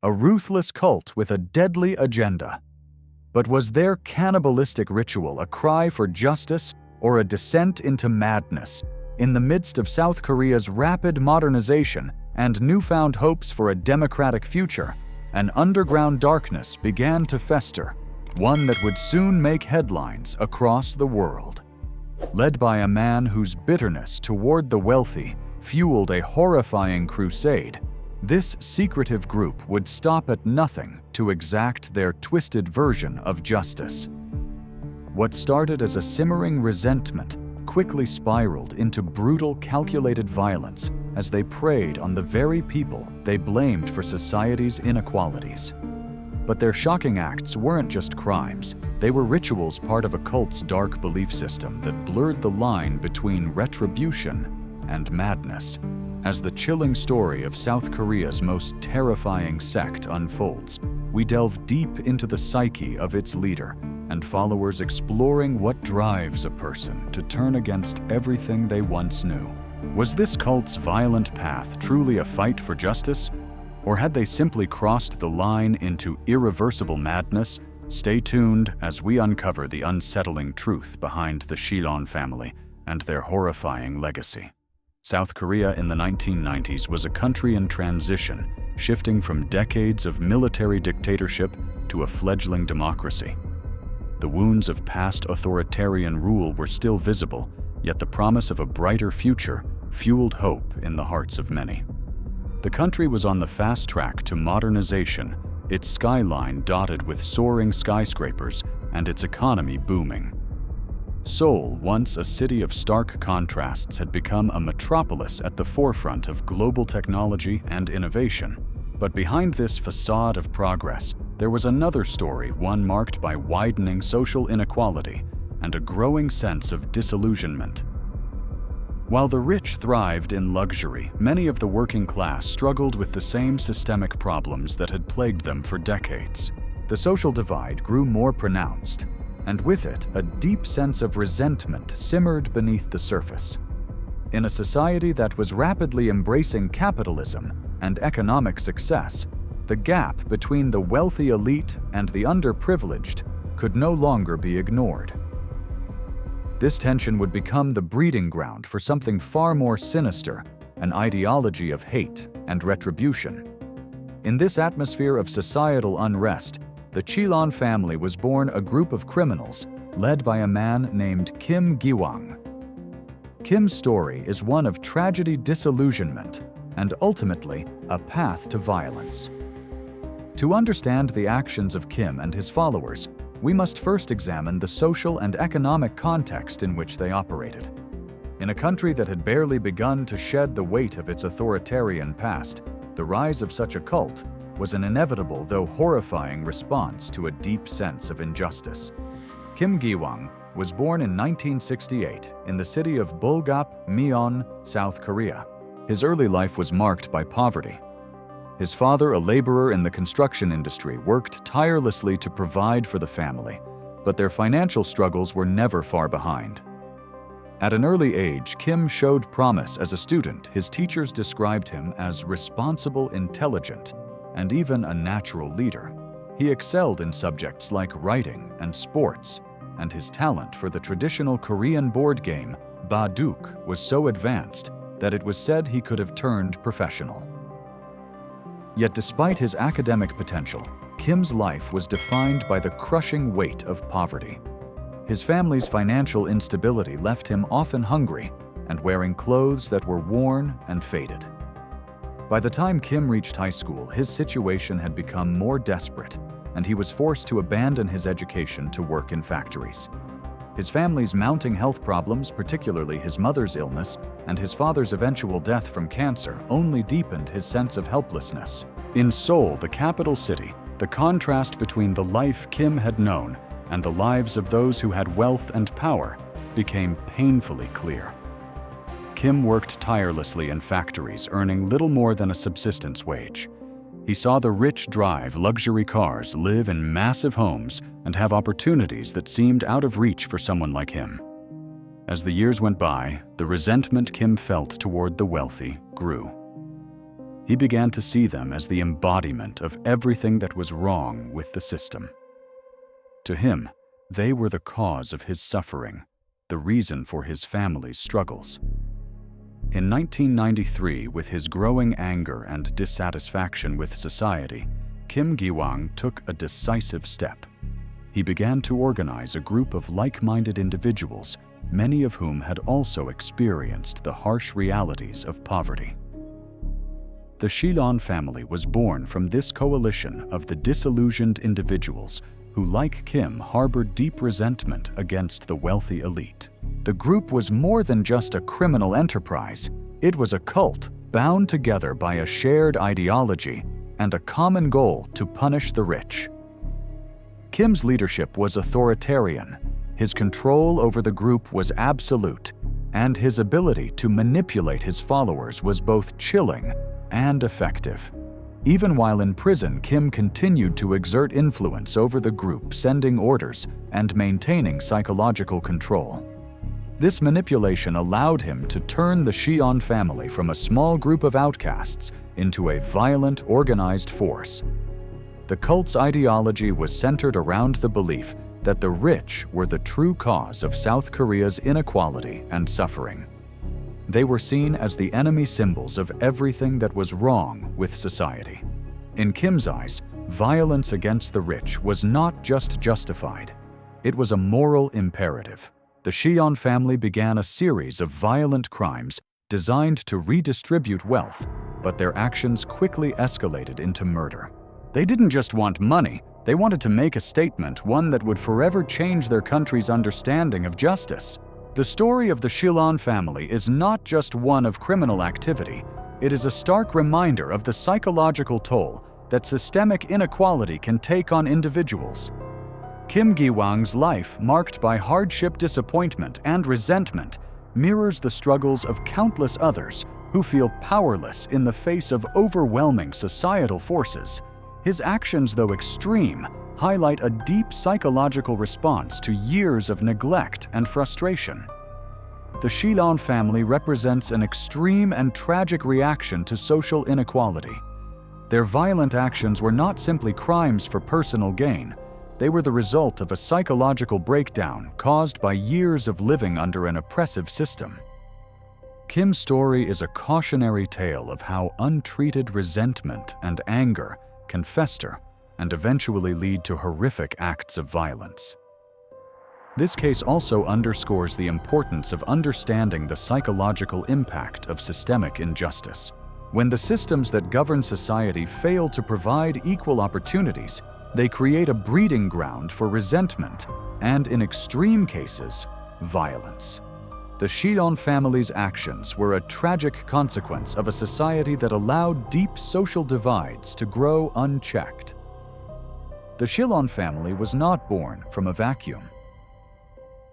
a ruthless cult with a deadly agenda. But was their cannibalistic ritual a cry for justice or a descent into madness? In the midst of South Korea's rapid modernization and newfound hopes for a democratic future, an underground darkness began to fester, one that would soon make headlines across the world. Led by a man whose bitterness toward the wealthy fueled a horrifying crusade, this secretive group would stop at nothing to exact their twisted version of justice. What started as a simmering resentment quickly spiraled into brutal, calculated violence as they preyed on the very people they blamed for society's inequalities. But their shocking acts weren't just crimes. They were rituals part of a cult's dark belief system that blurred the line between retribution and madness. As the chilling story of South Korea's most terrifying sect unfolds, we delve deep into the psyche of its leader and followers, exploring what drives a person to turn against everything they once knew. Was this cult's violent path truly a fight for justice? Or had they simply crossed the line into irreversible madness? Stay tuned as we uncover the unsettling truth behind the Chillon family and their horrifying legacy. South Korea in the 1990s was a country in transition, shifting from decades of military dictatorship to a fledgling democracy. The wounds of past authoritarian rule were still visible, yet the promise of a brighter future fueled hope in the hearts of many. The country was on the fast track to modernization, its skyline dotted with soaring skyscrapers and its economy booming. Seoul, once a city of stark contrasts, had become a metropolis at the forefront of global technology and innovation. But behind this facade of progress, there was another story, one marked by widening social inequality and a growing sense of disillusionment. While the rich thrived in luxury, many of the working class struggled with the same systemic problems that had plagued them for decades. The social divide grew more pronounced, and with it, a deep sense of resentment simmered beneath the surface. In a society that was rapidly embracing capitalism and economic success, the gap between the wealthy elite and the underprivileged could no longer be ignored. This tension would become the breeding ground for something far more sinister, an ideology of hate and retribution. In this atmosphere of societal unrest, the Chillon family was born a group of criminals led by a man named Kim Giwang. Kim's story is one of tragedy, disillusionment, and ultimately a path to violence. To understand the actions of Kim and his followers, we must first examine the social and economic context in which they operated. In a country that had barely begun to shed the weight of its authoritarian past, the rise of such a cult was an inevitable, though horrifying, response to a deep sense of injustice. Kim Giwang was born in 1968 in the city of Bulgap, Myeon, South Korea. His early life was marked by poverty. His father, a laborer in the construction industry, worked tirelessly to provide for the family, but their financial struggles were never far behind. At an early age, Kim showed promise as a student. His teachers described him as responsible, intelligent, and even a natural leader. He excelled in subjects like writing and sports, and his talent for the traditional Korean board game, Baduk, was so advanced that it was said he could have turned professional. Yet despite his academic potential, Kim's life was defined by the crushing weight of poverty. His family's financial instability left him often hungry and wearing clothes that were worn and faded. By the time Kim reached high school, his situation had become more desperate, and he was forced to abandon his education to work in factories. His family's mounting health problems, particularly his mother's illness and his father's eventual death from cancer, only deepened his sense of helplessness. In Seoul, the capital city, the contrast between the life Kim had known and the lives of those who had wealth and power became painfully clear. Kim worked tirelessly in factories, earning little more than a subsistence wage. He saw the rich drive luxury cars, live in massive homes, and have opportunities that seemed out of reach for someone like him. As the years went by, the resentment Kim felt toward the wealthy grew. He began to see them as the embodiment of everything that was wrong with the system. To him, they were the cause of his suffering, the reason for his family's struggles. In 1993, with his growing anger and dissatisfaction with society, Kim Giwang took a decisive step. He began to organize a group of like-minded individuals, many of whom had also experienced the harsh realities of poverty. The Chillon family was born from this coalition of the disillusioned individuals who, like Kim, harbored deep resentment against the wealthy elite. The group was more than just a criminal enterprise. It was a cult bound together by a shared ideology and a common goal to punish the rich. Kim's leadership was authoritarian. His control over the group was absolute, and his ability to manipulate his followers was both chilling and effective. Even while in prison, Kim continued to exert influence over the group, sending orders and maintaining psychological control. This manipulation allowed him to turn the Chillon family from a small group of outcasts into a violent, organized force. The cult's ideology was centered around the belief that the rich were the true cause of South Korea's inequality and suffering. They were seen as the enemy symbols of everything that was wrong with society. In Kim's eyes, violence against the rich was not just justified, it was a moral imperative. The Chillon family began a series of violent crimes designed to redistribute wealth, but their actions quickly escalated into murder. They didn't just want money, they wanted to make a statement, one that would forever change their country's understanding of justice. The story of the Chillon family is not just one of criminal activity, it is a stark reminder of the psychological toll that systemic inequality can take on individuals. Kim Giwang's life, marked by hardship, disappointment, and resentment, mirrors the struggles of countless others who feel powerless in the face of overwhelming societal forces. His actions, though extreme, highlight a deep psychological response to years of neglect and frustration. The Chillon family represents an extreme and tragic reaction to social inequality. Their violent actions were not simply crimes for personal gain, they were the result of a psychological breakdown caused by years of living under an oppressive system. Kim's story is a cautionary tale of how untreated resentment and anger can fester and eventually lead to horrific acts of violence. This case also underscores the importance of understanding the psychological impact of systemic injustice. When the systems that govern society fail to provide equal opportunities, they create a breeding ground for resentment and, in extreme cases, violence. The Chillon family's actions were a tragic consequence of a society that allowed deep social divides to grow unchecked. The Chillon family was not born from a vacuum.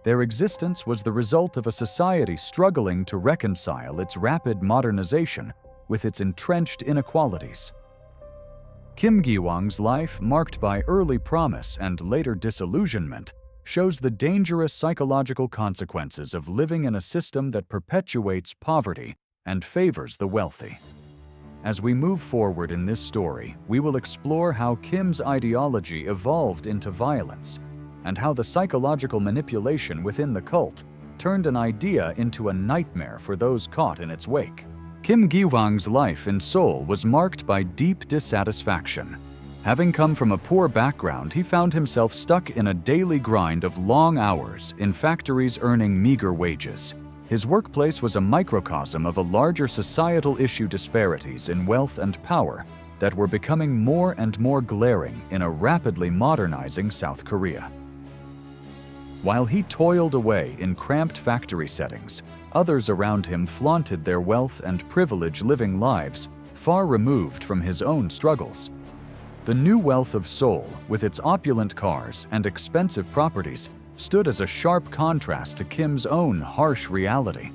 Their existence was the result of a society struggling to reconcile its rapid modernization with its entrenched inequalities. Kim Giwang's life, marked by early promise and later disillusionment, shows the dangerous psychological consequences of living in a system that perpetuates poverty and favors the wealthy. As we move forward in this story, we will explore how Kim's ideology evolved into violence and how the psychological manipulation within the cult turned an idea into a nightmare for those caught in its wake. Kim Giwang's life in Seoul was marked by deep dissatisfaction. Having come from a poor background, he found himself stuck in a daily grind of long hours in factories earning meager wages. His workplace was a microcosm of a larger societal issue, disparities in wealth and power that were becoming more and more glaring in a rapidly modernizing South Korea. While he toiled away in cramped factory settings, others around him flaunted their wealth and privilege, living lives far removed from his own struggles. The new wealth of Seoul, with its opulent cars and expensive properties, stood as a sharp contrast to Kim's own harsh reality.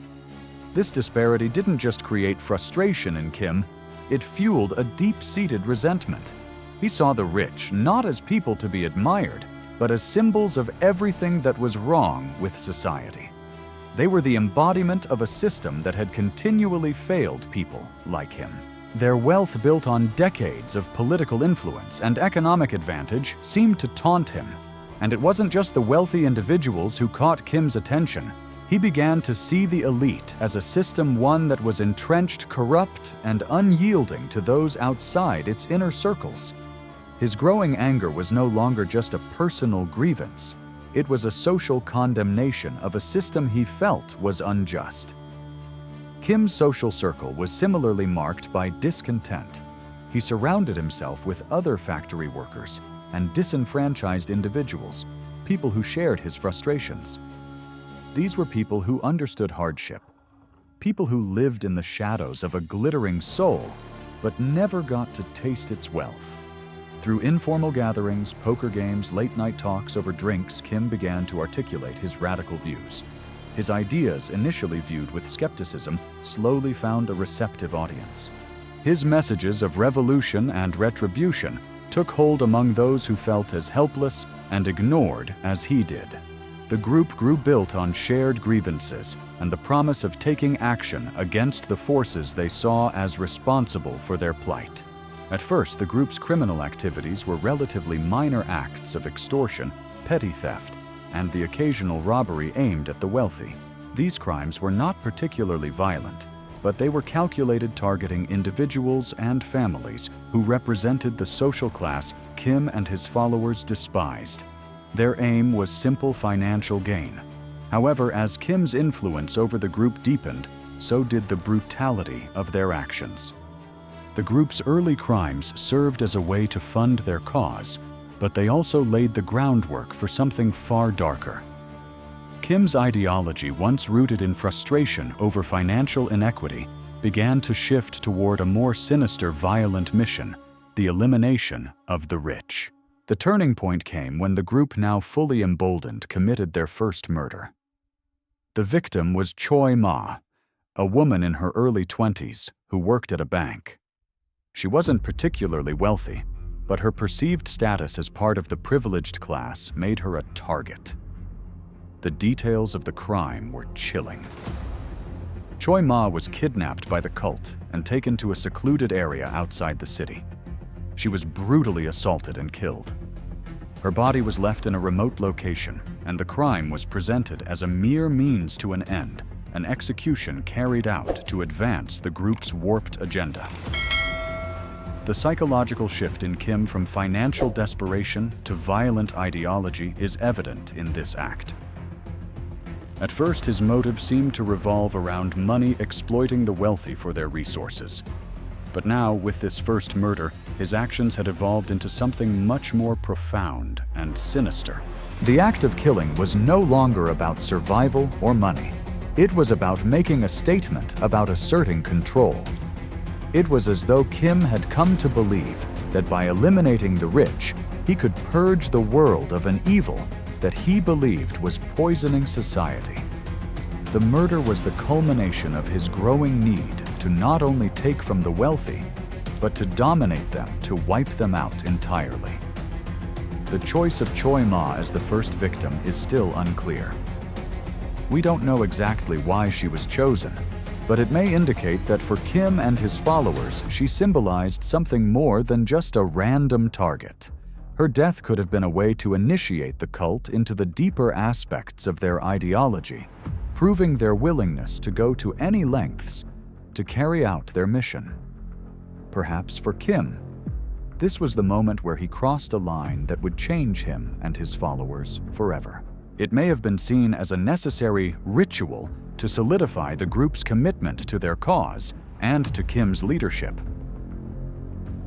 This disparity didn't just create frustration in Kim, it fueled a deep-seated resentment. He saw the rich not as people to be admired, but as symbols of everything that was wrong with society. They were the embodiment of a system that had continually failed people like him. Their wealth, built on decades of political influence and economic advantage, seemed to taunt him. And it wasn't just the wealthy individuals who caught Kim's attention. He began to see the elite as a system, one that was entrenched, corrupt, and unyielding to those outside its inner circles. His growing anger was no longer just a personal grievance. It was a social condemnation of a system he felt was unjust. Kim's social circle was similarly marked by discontent. He surrounded himself with other factory workers and disenfranchised individuals, people who shared his frustrations. These were people who understood hardship, people who lived in the shadows of a glittering soul, but never got to taste its wealth. Through informal gatherings, poker games, late-night talks over drinks, Kim began to articulate his radical views. His ideas, initially viewed with skepticism, slowly found a receptive audience. His messages of revolution and retribution took hold among those who felt as helpless and ignored as he did. The group grew built on shared grievances and the promise of taking action against the forces they saw as responsible for their plight. At first, the group's criminal activities were relatively minor acts of extortion, petty theft, and the occasional robbery aimed at the wealthy. These crimes were not particularly violent, but they were calculated, targeting individuals and families who represented the social class Kim and his followers despised. Their aim was simple financial gain. However, as Kim's influence over the group deepened, so did the brutality of their actions. The group's early crimes served as a way to fund their cause, but they also laid the groundwork for something far darker. Kim's ideology, once rooted in frustration over financial inequity, began to shift toward a more sinister, violent mission: the elimination of the rich. The turning point came when the group, now fully emboldened, committed their first murder. The victim was Choi Ma, a woman in her early 20s who worked at a bank. She wasn't particularly wealthy, but her perceived status as part of the privileged class made her a target. The details of the crime were chilling. Choi Ma was kidnapped by the cult and taken to a secluded area outside the city. She was brutally assaulted and killed. Her body was left in a remote location, and the crime was presented as a mere means to an end, an execution carried out to advance the group's warped agenda. The psychological shift in Kim from financial desperation to violent ideology is evident in this act. At first, his motive seemed to revolve around money, exploiting the wealthy for their resources. But now, with this first murder, his actions had evolved into something much more profound and sinister. The act of killing was no longer about survival or money. It was about making a statement, about asserting control. It was as though Kim had come to believe that by eliminating the rich, he could purge the world of an evil that he believed was poisoning society. The murder was the culmination of his growing need to not only take from the wealthy, but to dominate them, to wipe them out entirely. The choice of Choi Ma as the first victim is still unclear. We don't know exactly why she was chosen, but it may indicate that for Kim and his followers, she symbolized something more than just a random target. Her death could have been a way to initiate the cult into the deeper aspects of their ideology, proving their willingness to go to any lengths to carry out their mission. Perhaps for Kim, this was the moment where he crossed a line that would change him and his followers forever. It may have been seen as a necessary ritual to solidify the group's commitment to their cause and to Kim's leadership.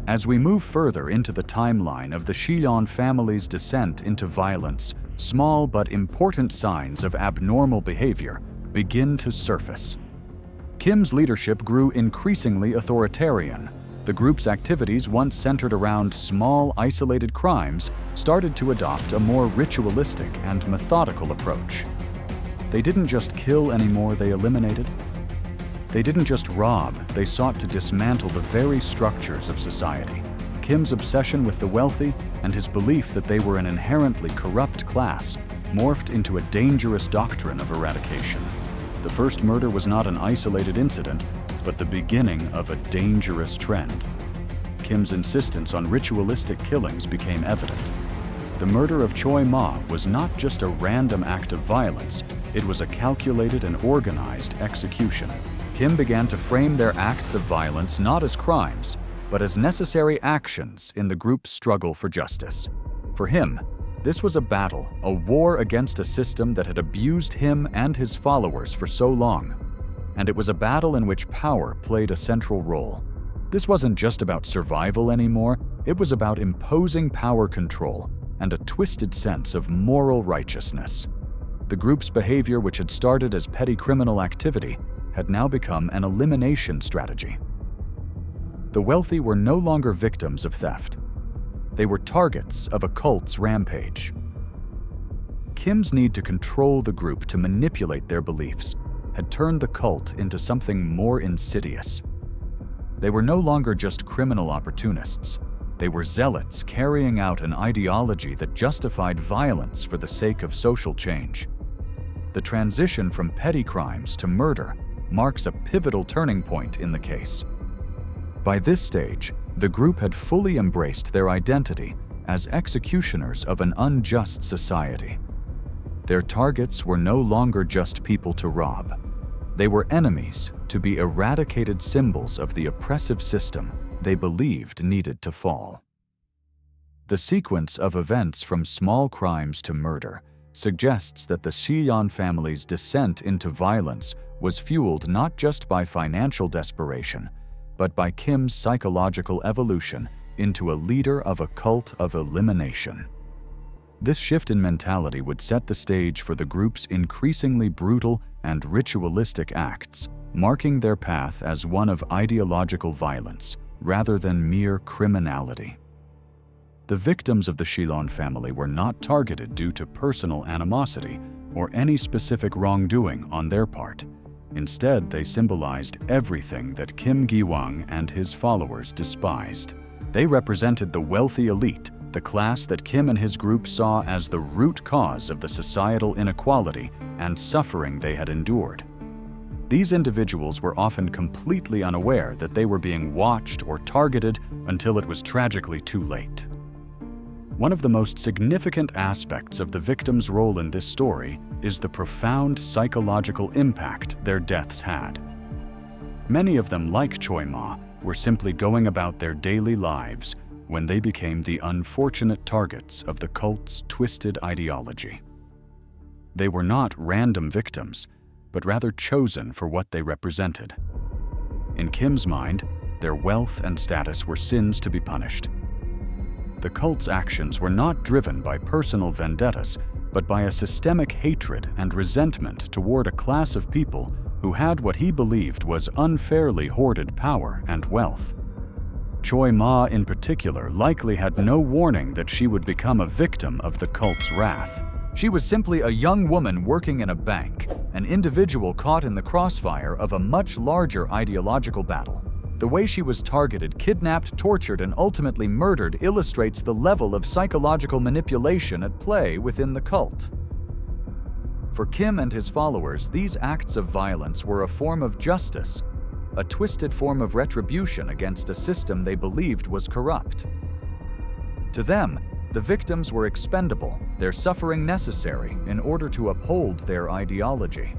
As we move further into the timeline of the Chillon family's descent into violence, small but important signs of abnormal behavior begin to surface. Kim's leadership grew increasingly authoritarian. The group's activities, once centered around small, isolated crimes, started to adopt a more ritualistic and methodical approach. They didn't just kill anymore, they eliminated. They didn't just rob, they sought to dismantle the very structures of society. Kim's obsession with the wealthy and his belief that they were an inherently corrupt class morphed into a dangerous doctrine of eradication. The first murder was not an isolated incident, but the beginning of a dangerous trend. Kim's insistence on ritualistic killings became evident. The murder of Choi Ma was not just a random act of violence, it was a calculated and organized execution. Kim began to frame their acts of violence not as crimes, but as necessary actions in the group's struggle for justice. For him, this was a battle, a war against a system that had abused him and his followers for so long. And it was a battle in which power played a central role. This wasn't just about survival anymore, it was about imposing power control and a twisted sense of moral righteousness. The group's behavior, which had started as petty criminal activity, had now become an elimination strategy. The wealthy were no longer victims of theft. They were targets of a cult's rampage. Kim's need to control the group to manipulate their beliefs had turned the cult into something more insidious. They were no longer just criminal opportunists. They were zealots carrying out an ideology that justified violence for the sake of social change. The transition from petty crimes to murder marks a pivotal turning point in the case. By this stage, the group had fully embraced their identity as executioners of an unjust society. Their targets were no longer just people to rob. They were enemies to be eradicated symbols of the oppressive system they believed needed to fall. The sequence of events from small crimes to murder suggests that the Chillon family's descent into violence was fueled not just by financial desperation, but by Kim's psychological evolution into a leader of a cult of elimination. This shift in mentality would set the stage for the group's increasingly brutal and ritualistic acts, marking their path as one of ideological violence rather than mere criminality. The victims of the Chillon family were not targeted due to personal animosity or any specific wrongdoing on their part. Instead, they symbolized everything that Kim Giwang and his followers despised. They represented the wealthy elite, the class that Kim and his group saw as the root cause of the societal inequality and suffering they had endured. These individuals were often completely unaware that they were being watched or targeted until it was tragically too late. One of the most significant aspects of the victims' role in this story is the profound psychological impact their deaths had. Many of them, like Choi Ma, were simply going about their daily lives when they became the unfortunate targets of the cult's twisted ideology. They were not random victims, but rather chosen for what they represented. In Kim's mind, their wealth and status were sins to be punished. The cult's actions were not driven by personal vendettas, but by a systemic hatred and resentment toward a class of people who had what he believed was unfairly hoarded power and wealth. Choi Ma, in particular, likely had no warning that she would become a victim of the cult's wrath. She was simply a young woman working in a bank, an individual caught in the crossfire of a much larger ideological battle. The way she was targeted, kidnapped, tortured, and ultimately murdered illustrates the level of psychological manipulation at play within the cult. For Kim and his followers, these acts of violence were a form of justice, a twisted form of retribution against a system they believed was corrupt. To them, the victims were expendable, their suffering necessary in order to uphold their ideology.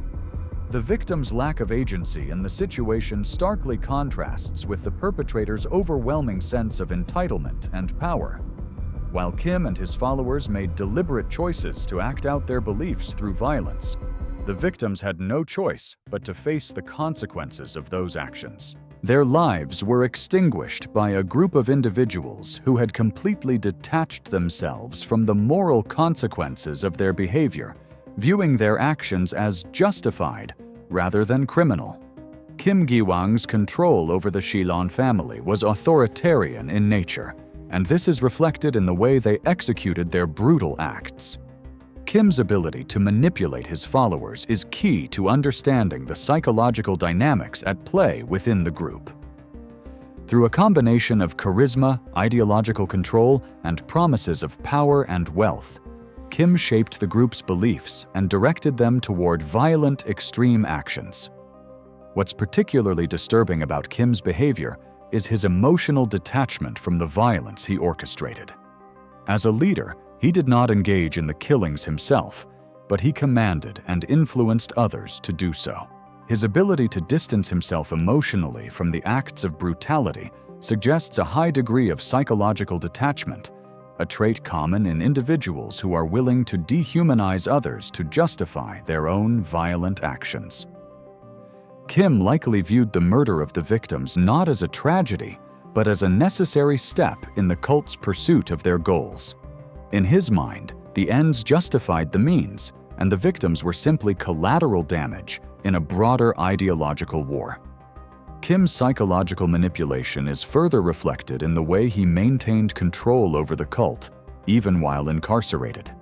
The victim's lack of agency in the situation starkly contrasts with the perpetrator's overwhelming sense of entitlement and power. While Kim and his followers made deliberate choices to act out their beliefs through violence, the victims had no choice but to face the consequences of those actions. Their lives were extinguished by a group of individuals who had completely detached themselves from the moral consequences of their behavior, viewing their actions as justified rather than criminal. Kim Giwang's control over the Chillon family was authoritarian in nature, and this is reflected in the way they executed their brutal acts. Kim's ability to manipulate his followers is key to understanding the psychological dynamics at play within the group. Through a combination of charisma, ideological control, and promises of power and wealth, Kim shaped the group's beliefs and directed them toward violent, extreme actions. What's particularly disturbing about Kim's behavior is his emotional detachment from the violence he orchestrated. As a leader, he did not engage in the killings himself, but he commanded and influenced others to do so. His ability to distance himself emotionally from the acts of brutality suggests a high degree of psychological detachment, a trait common in individuals who are willing to dehumanize others to justify their own violent actions. Kim likely viewed the murder of the victims not as a tragedy, but as a necessary step in the cult's pursuit of their goals. In his mind, the ends justified the means, and the victims were simply collateral damage in a broader ideological war. Kim's psychological manipulation is further reflected in the way he maintained control over the cult, even while incarcerated.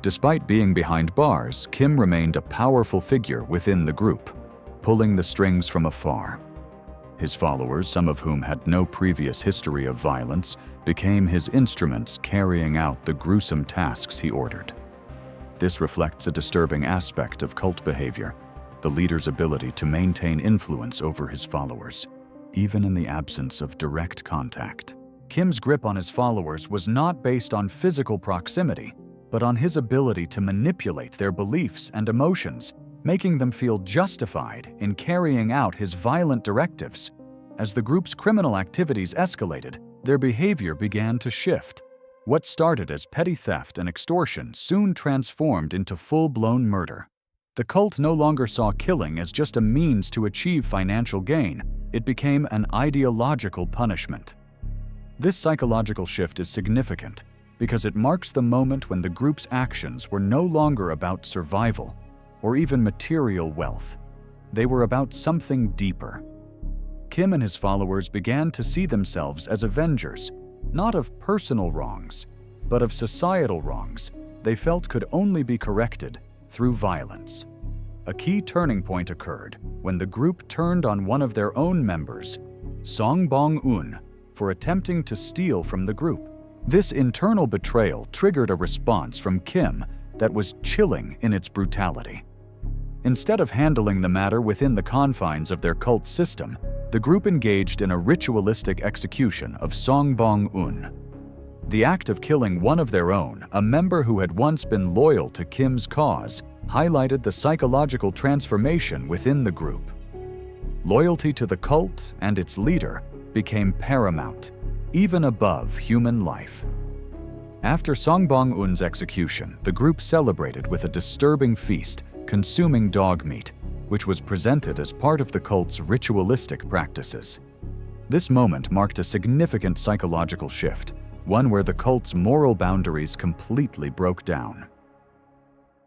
Despite being behind bars, Kim remained a powerful figure within the group, pulling the strings from afar. His followers, some of whom had no previous history of violence, became his instruments carrying out the gruesome tasks he ordered. This reflects a disturbing aspect of cult behavior, the leader's ability to maintain influence over his followers, even in the absence of direct contact. Kim's grip on his followers was not based on physical proximity, but on his ability to manipulate their beliefs and emotions, making them feel justified in carrying out his violent directives. As the group's criminal activities escalated, their behavior began to shift. What started as petty theft and extortion soon transformed into full-blown murder. The cult no longer saw killing as just a means to achieve financial gain. It became an ideological punishment. This psychological shift is significant because it marks the moment when the group's actions were no longer about survival or even material wealth. They were about something deeper. Kim and his followers began to see themselves as avengers, not of personal wrongs, but of societal wrongs they felt could only be corrected through violence. A key turning point occurred when the group turned on one of their own members, Song Bong-un, for attempting to steal from the group. This internal betrayal triggered a response from Kim that was chilling in its brutality. Instead of handling the matter within the confines of their cult system, the group engaged in a ritualistic execution of Song Bong-un. The act of killing one of their own, a member who had once been loyal to Kim's cause, highlighted the psychological transformation within the group. Loyalty to the cult and its leader became paramount, even above human life. After Song Bong-un's execution, the group celebrated with a disturbing feast, consuming dog meat, which was presented as part of the cult's ritualistic practices. This moment marked a significant psychological shift, one where the cult's moral boundaries completely broke down.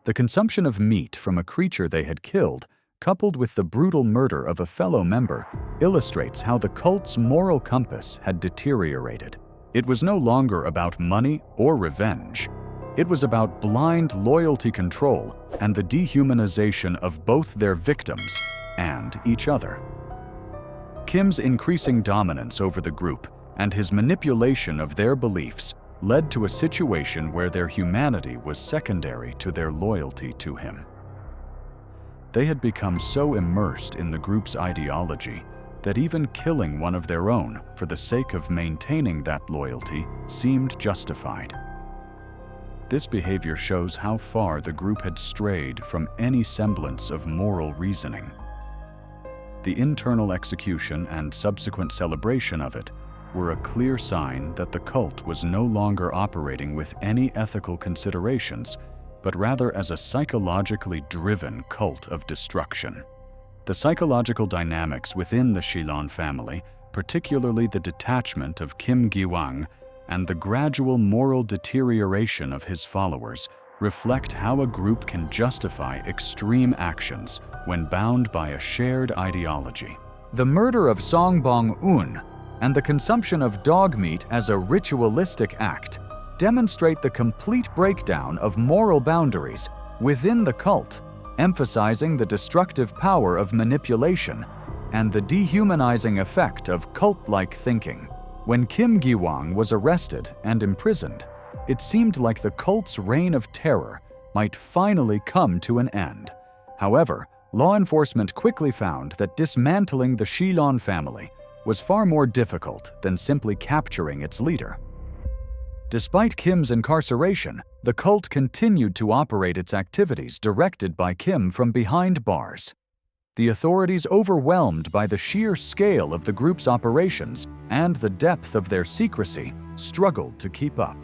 The consumption of meat from a creature they had killed, coupled with the brutal murder of a fellow member, illustrates how the cult's moral compass had deteriorated. It was no longer about money or revenge. It was about blind loyalty control and the dehumanization of both their victims and each other. Kim's increasing dominance over the group and his manipulation of their beliefs led to a situation where their humanity was secondary to their loyalty to him. They had become so immersed in the group's ideology that even killing one of their own for the sake of maintaining that loyalty seemed justified. This behavior shows how far the group had strayed from any semblance of moral reasoning. The internal execution and subsequent celebration of it were a clear sign that the cult was no longer operating with any ethical considerations, but rather as a psychologically driven cult of destruction. The psychological dynamics within the Chillon family, particularly the detachment of Kim Giwang and the gradual moral deterioration of his followers, reflect how a group can justify extreme actions when bound by a shared ideology. The murder of Song Bong-un and the consumption of dog meat as a ritualistic act demonstrate the complete breakdown of moral boundaries within the cult, emphasizing the destructive power of manipulation and the dehumanizing effect of cult-like thinking. When Kim Giwang was arrested and imprisoned, it seemed like the cult's reign of terror might finally come to an end. However, law enforcement quickly found that dismantling the Chillon family was far more difficult than simply capturing its leader. Despite Kim's incarceration, the cult continued to operate its activities directed by Kim from behind bars. The authorities, overwhelmed by the sheer scale of the group's operations and the depth of their secrecy, struggled to keep up.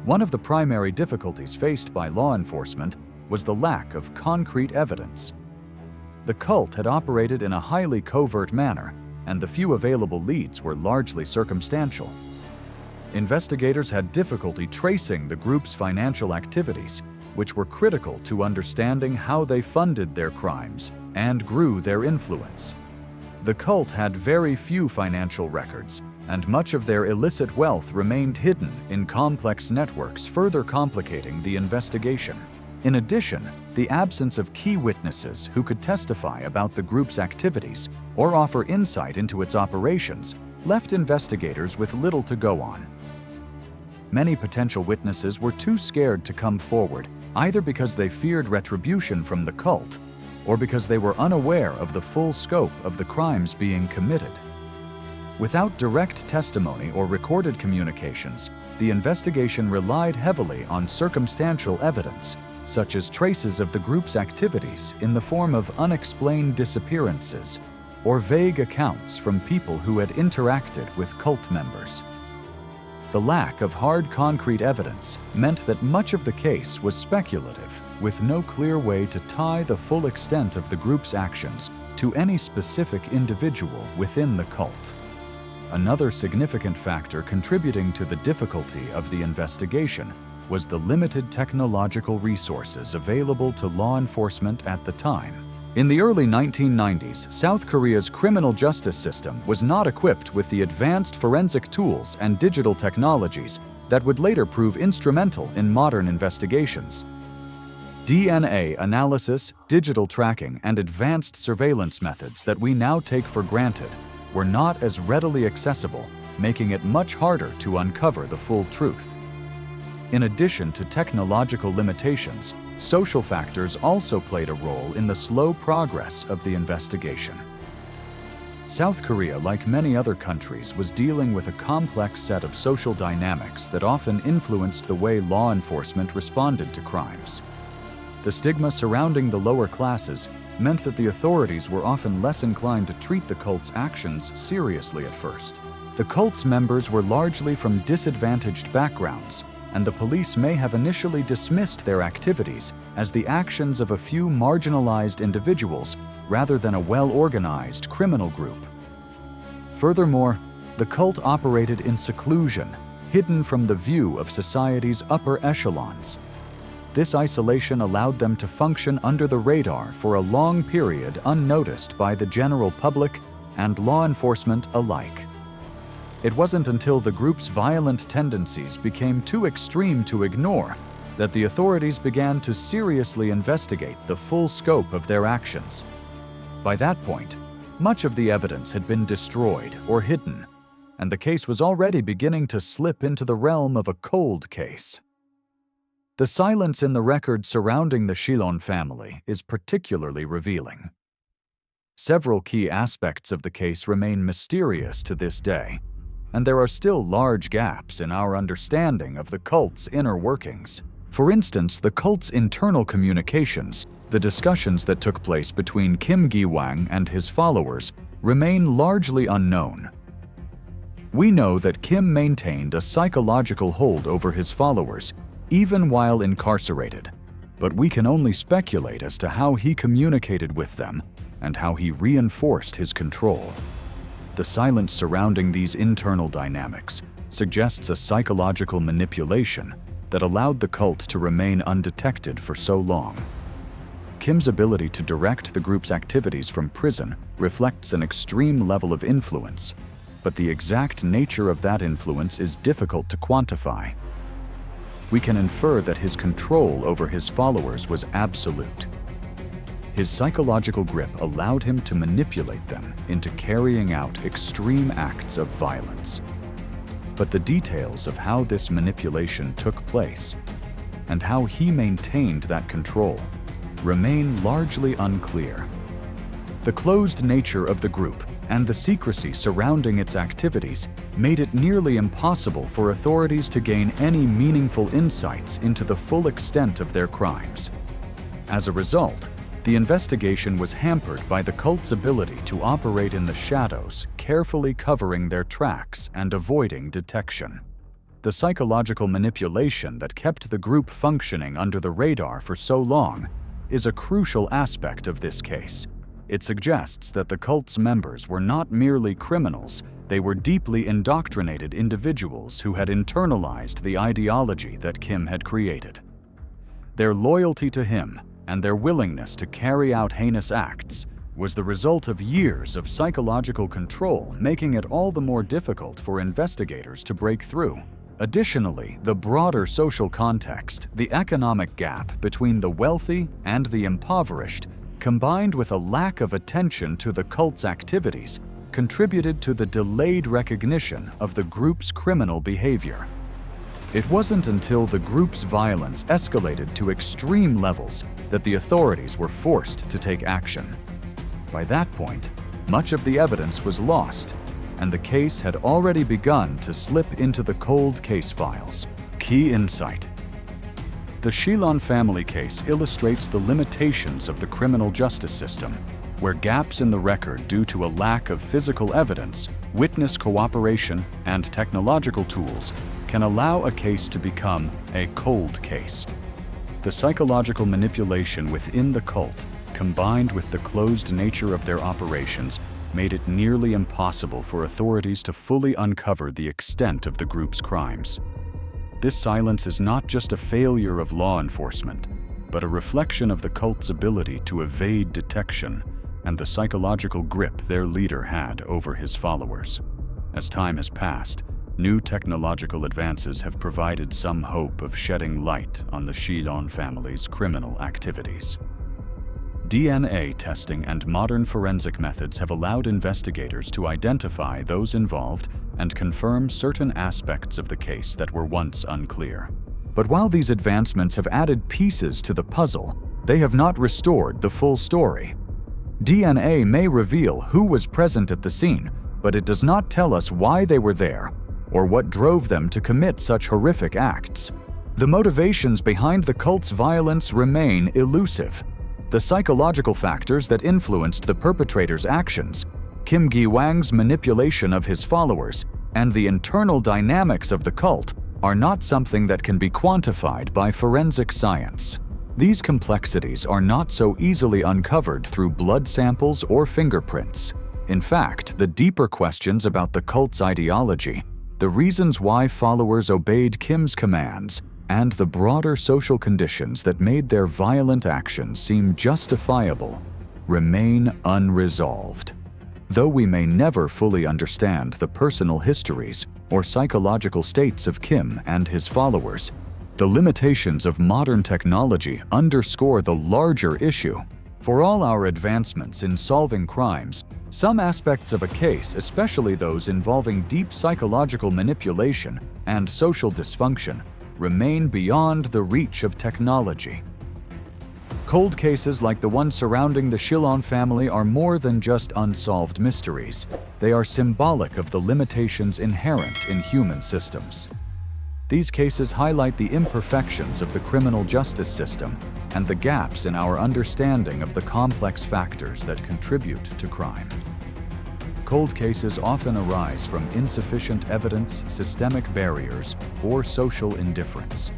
One of the primary difficulties faced by law enforcement was the lack of concrete evidence. The cult had operated in a highly covert manner, and the few available leads were largely circumstantial. Investigators had difficulty tracing the group's financial activities, which were critical to understanding how they funded their crimes and grew their influence. The cult had very few financial records, and much of their illicit wealth remained hidden in complex networks, further complicating the investigation. In addition, the absence of key witnesses who could testify about the group's activities or offer insight into its operations left investigators with little to go on. Many potential witnesses were too scared to come forward, either because they feared retribution from the cult or because they were unaware of the full scope of the crimes being committed. Without direct testimony or recorded communications, the investigation relied heavily on circumstantial evidence, such as traces of the group's activities in the form of unexplained disappearances or vague accounts from people who had interacted with cult members. The lack of hard concrete evidence meant that much of the case was speculative, with no clear way to tie the full extent of the group's actions to any specific individual within the cult. Another significant factor contributing to the difficulty of the investigation was the limited technological resources available to law enforcement at the time. In the early 1990s, South Korea's criminal justice system was not equipped with the advanced forensic tools and digital technologies that would later prove instrumental in modern investigations. DNA analysis, digital tracking, and advanced surveillance methods that we now take for granted were not as readily accessible, making it much harder to uncover the full truth. In addition to technological limitations, social factors also played a role in the slow progress of the investigation. South Korea, like many other countries, was dealing with a complex set of social dynamics that often influenced the way law enforcement responded to crimes. The stigma surrounding the lower classes meant that the authorities were often less inclined to treat the cult's actions seriously at first. The cult's members were largely from disadvantaged backgrounds, and the police may have initially dismissed their activities as the actions of a few marginalized individuals rather than a well-organized criminal group. Furthermore, the cult operated in seclusion, hidden from the view of society's upper echelons. This isolation allowed them to function under the radar for a long period, unnoticed by the general public and law enforcement alike. It wasn't until the group's violent tendencies became too extreme to ignore that the authorities began to seriously investigate the full scope of their actions. By that point, much of the evidence had been destroyed or hidden, and the case was already beginning to slip into the realm of a cold case. The silence in the record surrounding the Chillon family is particularly revealing. Several key aspects of the case remain mysterious to this day, and there are still large gaps in our understanding of the cult's inner workings. For instance, the cult's internal communications, the discussions that took place between Kim Giwang and his followers, remain largely unknown. We know that Kim maintained a psychological hold over his followers, even while incarcerated, but we can only speculate as to how he communicated with them and how he reinforced his control. The silence surrounding these internal dynamics suggests a psychological manipulation that allowed the cult to remain undetected for so long. Kim's ability to direct the group's activities from prison reflects an extreme level of influence, but the exact nature of that influence is difficult to quantify. We can infer that his control over his followers was absolute. His psychological grip allowed him to manipulate them into carrying out extreme acts of violence. But the details of how this manipulation took place and how he maintained that control remain largely unclear. The closed nature of the group and the secrecy surrounding its activities made it nearly impossible for authorities to gain any meaningful insights into the full extent of their crimes. As a result, the investigation was hampered by the cult's ability to operate in the shadows, carefully covering their tracks and avoiding detection. The psychological manipulation that kept the group functioning under the radar for so long is a crucial aspect of this case. It suggests that the cult's members were not merely criminals, they were deeply indoctrinated individuals who had internalized the ideology that Kim had created. Their loyalty to him and their willingness to carry out heinous acts was the result of years of psychological control, making it all the more difficult for investigators to break through. Additionally, the broader social context, the economic gap between the wealthy and the impoverished, combined with a lack of attention to the cult's activities, contributed to the delayed recognition of the group's criminal behavior. It wasn't until the group's violence escalated to extreme levels that the authorities were forced to take action. By that point, much of the evidence was lost, and the case had already begun to slip into the cold case files. Key insight. The Chillon family case illustrates the limitations of the criminal justice system, where gaps in the record due to a lack of physical evidence, witness cooperation, and technological tools can allow a case to become a cold case. The psychological manipulation within the cult, combined with the closed nature of their operations, made it nearly impossible for authorities to fully uncover the extent of the group's crimes. This silence is not just a failure of law enforcement, but a reflection of the cult's ability to evade detection and the psychological grip their leader had over his followers. As time has passed, new technological advances have provided some hope of shedding light on the Chillon family's criminal activities. DNA testing and modern forensic methods have allowed investigators to identify those involved and confirm certain aspects of the case that were once unclear. But while these advancements have added pieces to the puzzle, they have not restored the full story. DNA may reveal who was present at the scene, but it does not tell us why they were there or what drove them to commit such horrific acts. The motivations behind the cult's violence remain elusive. The psychological factors that influenced the perpetrator's actions, Kim Giwang's manipulation of his followers, and the internal dynamics of the cult are not something that can be quantified by forensic science. These complexities are not so easily uncovered through blood samples or fingerprints. In fact, the deeper questions about the cult's ideology, the reasons why followers obeyed Kim's commands, and the broader social conditions that made their violent actions seem justifiable, remain unresolved. Though we may never fully understand the personal histories or psychological states of Kim and his followers, the limitations of modern technology underscore the larger issue. For all our advancements in solving crimes, some aspects of a case, especially those involving deep psychological manipulation and social dysfunction, remain beyond the reach of technology. Cold cases like the one surrounding the Chillon family are more than just unsolved mysteries. They are symbolic of the limitations inherent in human systems. These cases highlight the imperfections of the criminal justice system and the gaps in our understanding of the complex factors that contribute to crime. Cold cases often arise from insufficient evidence, systemic barriers, or social indifference.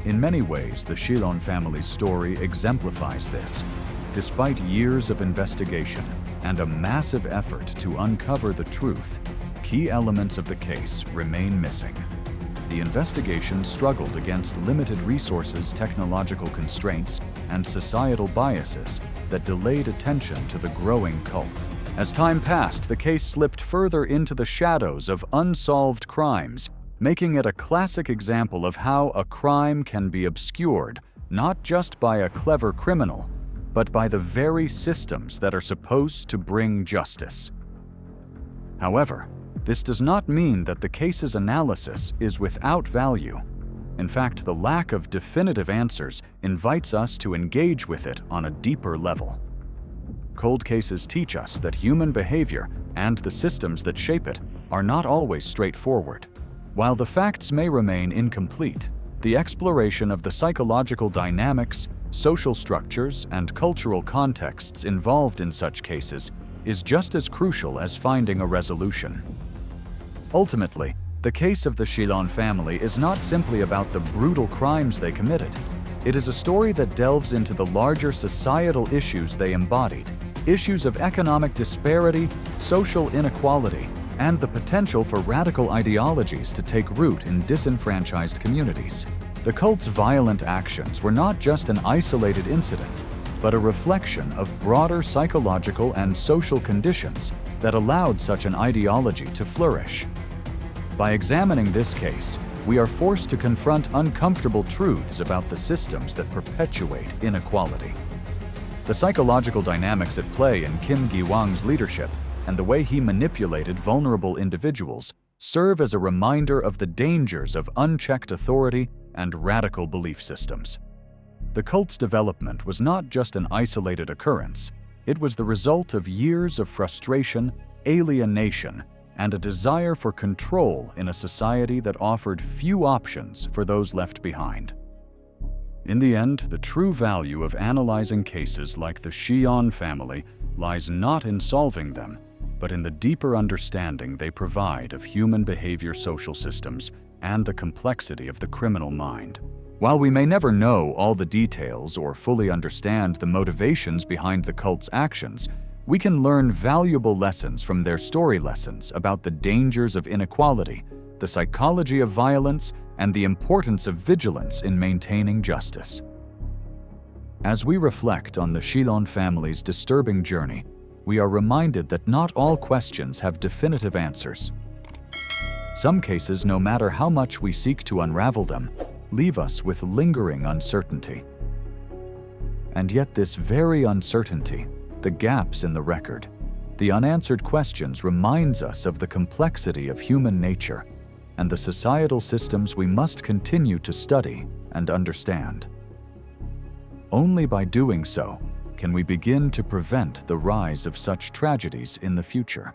In many ways, the Chillon family's story exemplifies this. Despite years of investigation and a massive effort to uncover the truth, key elements of the case remain missing. The investigation struggled against limited resources, technological constraints, and societal biases that delayed attention to the growing cult. As time passed, the case slipped further into the shadows of unsolved crimes, making it a classic example of how a crime can be obscured not just by a clever criminal, but by the very systems that are supposed to bring justice. However, this does not mean that the case's analysis is without value. In fact, the lack of definitive answers invites us to engage with it on a deeper level. Cold cases teach us that human behavior and the systems that shape it are not always straightforward. While the facts may remain incomplete, the exploration of the psychological dynamics, social structures, and cultural contexts involved in such cases is just as crucial as finding a resolution. Ultimately, the case of the Chillon family is not simply about the brutal crimes they committed. It is a story that delves into the larger societal issues they embodied, issues of economic disparity, social inequality, and the potential for radical ideologies to take root in disenfranchised communities. The cult's violent actions were not just an isolated incident, but a reflection of broader psychological and social conditions that allowed such an ideology to flourish. By examining this case, we are forced to confront uncomfortable truths about the systems that perpetuate inequality. The psychological dynamics at play in Kim Giwang's leadership and the way he manipulated vulnerable individuals serve as a reminder of the dangers of unchecked authority and radical belief systems. The cult's development was not just an isolated occurrence, it was the result of years of frustration, alienation, and a desire for control in a society that offered few options for those left behind. In the end, the true value of analyzing cases like the Chillon family lies not in solving them, but in the deeper understanding they provide of human behavior, social systems, and the complexity of the criminal mind. While we may never know all the details or fully understand the motivations behind the cult's actions, we can learn valuable lessons from their story lessons about the dangers of inequality, the psychology of violence, and the importance of vigilance in maintaining justice. As we reflect on the Chillon family's disturbing journey, we are reminded that not all questions have definitive answers. Some cases, no matter how much we seek to unravel them, leave us with lingering uncertainty. And yet this very uncertainty, the gaps in the record, the unanswered questions reminds us of the complexity of human nature and the societal systems we must continue to study and understand. Only by doing so can we begin to prevent the rise of such tragedies in the future.